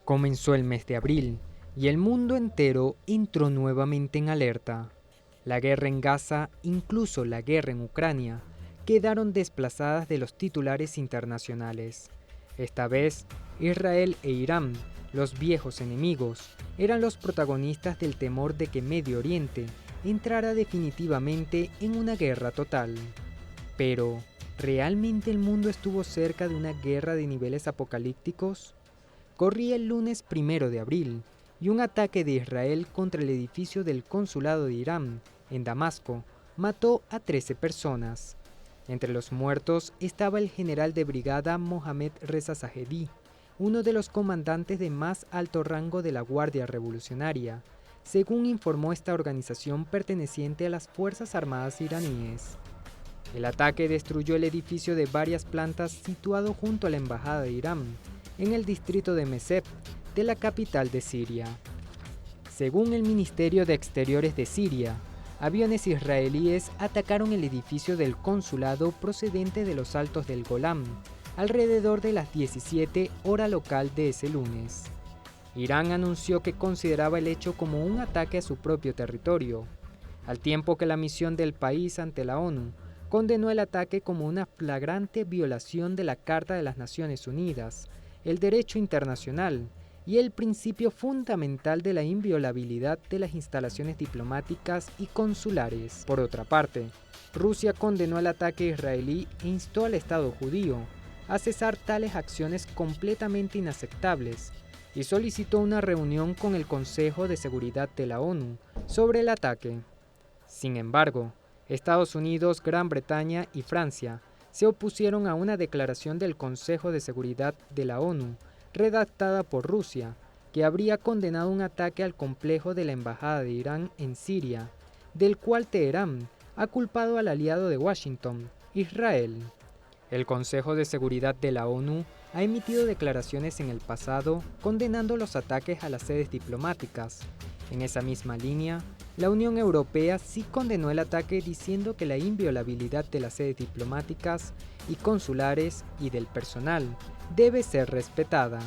Comenzó el mes de abril y el mundo entero entró nuevamente en alerta. La guerra en Gaza, incluso la guerra en Ucrania, quedaron desplazadas de los titulares internacionales. Esta vez, Israel e Irán, los viejos enemigos, eran los protagonistas del temor de que Medio Oriente entrara definitivamente en una guerra total. Pero, ¿realmente el mundo estuvo cerca de una guerra de niveles apocalípticos? Corría el lunes 1 de abril y un ataque de Israel contra el edificio del consulado de Irán, en Damasco, mató a 13 personas. Entre los muertos estaba el general de brigada Mohammad Reza Zahedi, uno de los comandantes de más alto rango de la Guardia Revolucionaria, según informó esta organización perteneciente a las Fuerzas Armadas iraníes. El ataque destruyó el edificio de varias plantas situado junto a la embajada de Irán, en el distrito de Mesep, de la capital de Siria. Según el Ministerio de Exteriores de Siria, aviones israelíes atacaron el edificio del consulado procedente de los Altos del Golán, alrededor de las 17 hora local de ese lunes. Irán anunció que consideraba el hecho como un ataque a su propio territorio, al tiempo que la misión del país ante la ONU condenó el ataque como una flagrante violación de la Carta de las Naciones Unidas, el derecho internacional y el principio fundamental de la inviolabilidad de las instalaciones diplomáticas y consulares. Por otra parte, Rusia condenó el ataque israelí e instó al Estado judío a cesar tales acciones completamente inaceptables y solicitó una reunión con el Consejo de Seguridad de la ONU sobre el ataque. Sin embargo, Estados Unidos, Gran Bretaña y Francia se opusieron a una declaración del Consejo de Seguridad de la ONU, redactada por Rusia, que habría condenado un ataque al complejo de la Embajada de Irán en Siria, del cual Teherán ha culpado al aliado de Washington, Israel. El Consejo de Seguridad de la ONU ha emitido declaraciones en el pasado condenando los ataques a las sedes diplomáticas. En esa misma línea, la Unión Europea sí condenó el ataque diciendo que la inviolabilidad de las sedes diplomáticas y consulares y del personal debe ser respetada.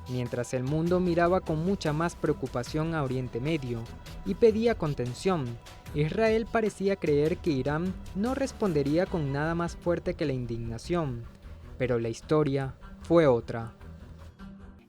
Mientras el mundo miraba con mucha más preocupación a Oriente Medio y pedía contención, Israel parecía creer que Irán no respondería con nada más fuerte que la indignación, pero la historia fue otra.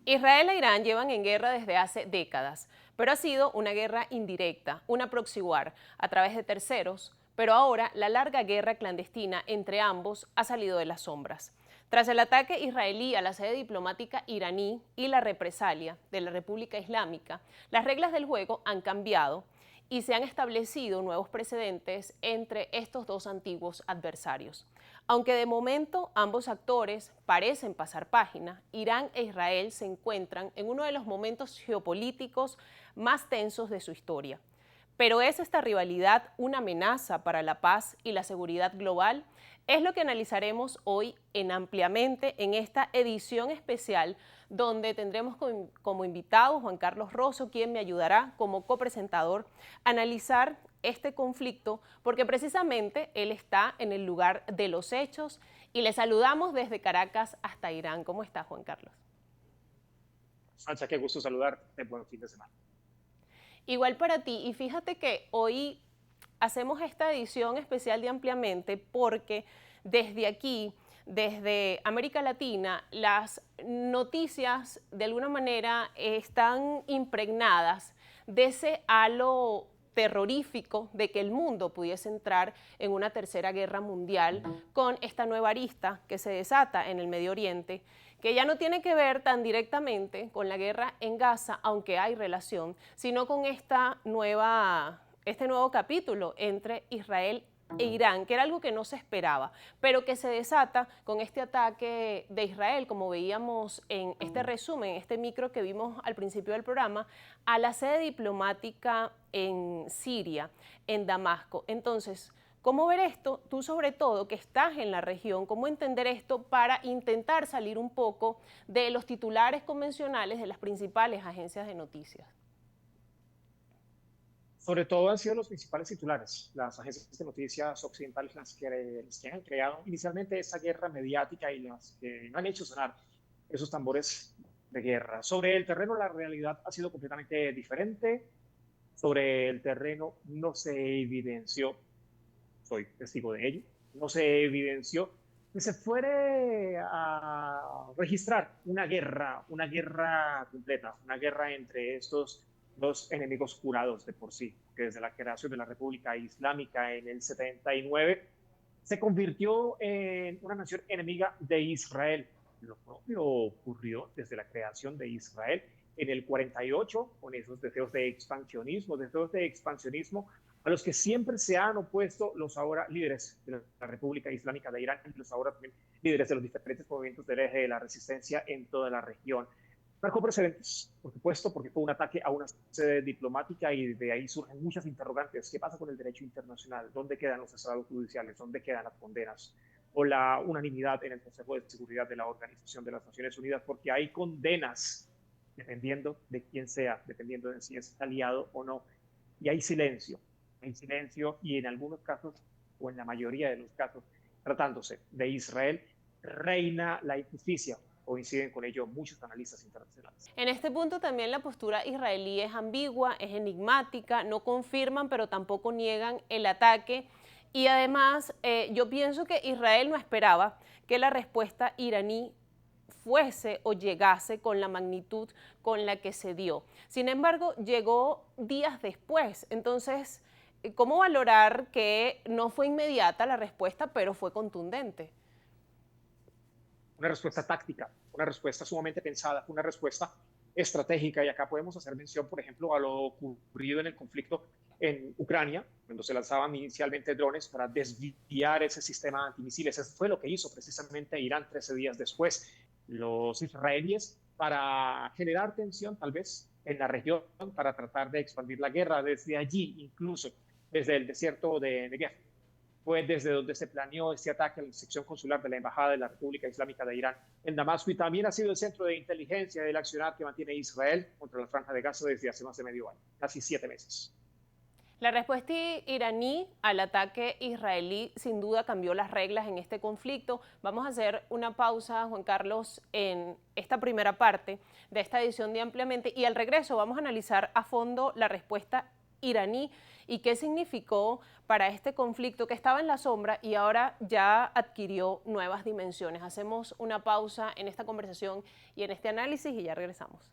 Israel e Irán llevan en guerra desde hace décadas, pero ha sido una guerra indirecta, una proxy war, a través de terceros, pero ahora la larga guerra clandestina entre ambos ha salido de las sombras. Tras el ataque israelí a la sede diplomática iraní y la represalia de la República Islámica, las reglas del juego han cambiado y se han establecido nuevos precedentes entre estos dos antiguos adversarios. Aunque de momento ambos actores parecen pasar página, Irán e Israel se encuentran en uno de los momentos geopolíticos más tensos de su historia. Pero ¿es esta rivalidad una amenaza para la paz y la seguridad global? Es lo que analizaremos hoy ampliamente en esta edición especial, donde tendremos como invitado Juan Carlos Rosso, quien me ayudará como copresentador a analizar este conflicto, porque precisamente él está en el lugar de los hechos y le saludamos desde Caracas hasta Irán. ¿Cómo está, Juan Carlos? Sancha, qué gusto saludarte. Buen fin de semana. Igual para ti, y fíjate que hoy hacemos esta edición especial de Ampliamente porque desde aquí, desde América Latina, las noticias de alguna manera están impregnadas de ese halo terrorífico de que el mundo pudiese entrar en una tercera guerra mundial con esta nueva arista que se desata en el Medio Oriente, que ya no tiene que ver tan directamente con la guerra en Gaza, aunque hay relación, sino con este nuevo capítulo entre Israel e Irán, que era algo que no se esperaba, pero que se desata con este ataque de Israel, como veíamos en este resumen, en este micro que vimos al principio del programa, a la sede diplomática en Siria, en Damasco. Entonces, ¿cómo ver esto? Tú sobre todo que estás en la región, ¿cómo entender esto para intentar salir un poco de los titulares convencionales de las principales agencias de noticias? Sobre todo han sido los principales titulares, las agencias de noticias occidentales las que han creado inicialmente esa guerra mediática y las que no han hecho sonar esos tambores de guerra. Sobre el terreno la realidad ha sido completamente diferente. Sobre el terreno no se evidenció, soy testigo de ello, no se evidenció que se fuere a registrar una guerra completa, una guerra entre estos dos enemigos jurados de por sí, que desde la creación de la República Islámica en el 79 se convirtió en una nación enemiga de Israel. Lo propio ocurrió desde la creación de Israel en el 48 con esos deseos de expansionismo a los que siempre se han opuesto los ahora líderes de la República Islámica de Irán y los ahora también líderes de los diferentes movimientos del eje de la resistencia en toda la región. Marcó precedentes, por supuesto, porque fue un ataque a una sede diplomática y de ahí surgen muchas interrogantes. ¿Qué pasa con el derecho internacional? ¿Dónde quedan los estados judiciales? ¿Dónde quedan las condenas? O la unanimidad en el Consejo de Seguridad de la Organización de las Naciones Unidas, porque hay condenas dependiendo de quién sea, dependiendo de si es aliado o no. Y hay silencio y en algunos casos, o en la mayoría de los casos, tratándose de Israel, reina la injusticia. Coinciden con ello muchos analistas internacionales. En este punto también la postura israelí es ambigua, es enigmática, no confirman pero tampoco niegan el ataque. Y además yo pienso que Israel no esperaba que la respuesta iraní fuese o llegase con la magnitud con la que se dio. Sin embargo, llegó días después. Entonces, ¿cómo valorar que no fue inmediata la respuesta, pero fue contundente? Una respuesta táctica, una respuesta sumamente pensada, una respuesta estratégica. Y acá podemos hacer mención, por ejemplo, a lo ocurrido en el conflicto en Ucrania, cuando se lanzaban inicialmente drones para desviar ese sistema antimisiles. Eso fue lo que hizo precisamente Irán 13 días después. Los israelíes, para generar tensión tal vez en la región, para tratar de expandir la guerra desde allí, incluso desde el desierto de Negev, fue desde donde se planeó este ataque a la sección consular de la Embajada de la República Islámica de Irán en Damasco, y también ha sido el centro de inteligencia del accionar que mantiene Israel contra la Franja de Gaza desde hace más de medio año, casi 7 meses. La respuesta iraní al ataque israelí sin duda cambió las reglas en este conflicto. Vamos a hacer una pausa, Juan Carlos, en esta primera parte de esta edición de Ampliamente, y al regreso vamos a analizar a fondo la respuesta iraní y qué significó para este conflicto que estaba en la sombra y ahora ya adquirió nuevas dimensiones. Hacemos una pausa en esta conversación y en este análisis y ya regresamos.